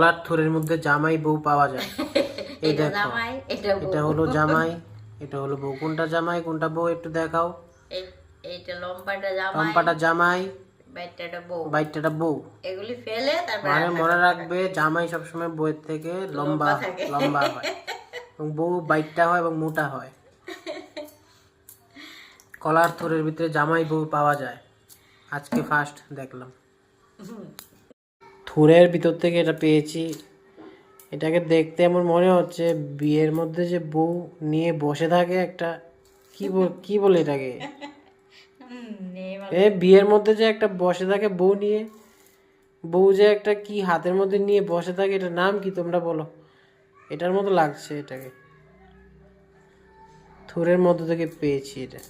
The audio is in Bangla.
কলার থরের মধ্যে জামাই বউ পাওয়া যায়। এই এটা দেখো, জামাই, এটা এটা বউ। হলো জামাই, এটা হলো বউ। কোনটা জামাই কোনটা বউ একটু দেখাও। এইটা লম্বাটা জামাই, লম্বাটা জামাই, বাইটাটা বউ। বাইটটা বউ। এগুলি ফেলে তারপর মানে মনে রাখবে জামাই সবসময় বউয়ের থেকে লম্বা থাকে। লম্বা হয়, এবং বউ বাইটটা হয় এবং মোটা হয়। কলার থরের ভিতরে জামাই বউ পাওয়া যায়, আজকে ফার্স্ট দেখলাম। থুরের ভিতর থেকে এটা পেয়েছি। এটাকে দেখতে এমন মনে হচ্ছে বিয়ের মধ্যে যে বউ নিয়ে বসে থাকে একটা, কি বলে এটাকে, বিয়ের মধ্যে যে একটা বসে থাকে বউ নিয়ে, বউ যে একটা কি হাতের মধ্যে নিয়ে বসে থাকে, এটার নাম কি তোমরা বলো। এটার মতো লাগছে এটাকে, থুরের মধ্যে থেকে পেয়েছি এটা।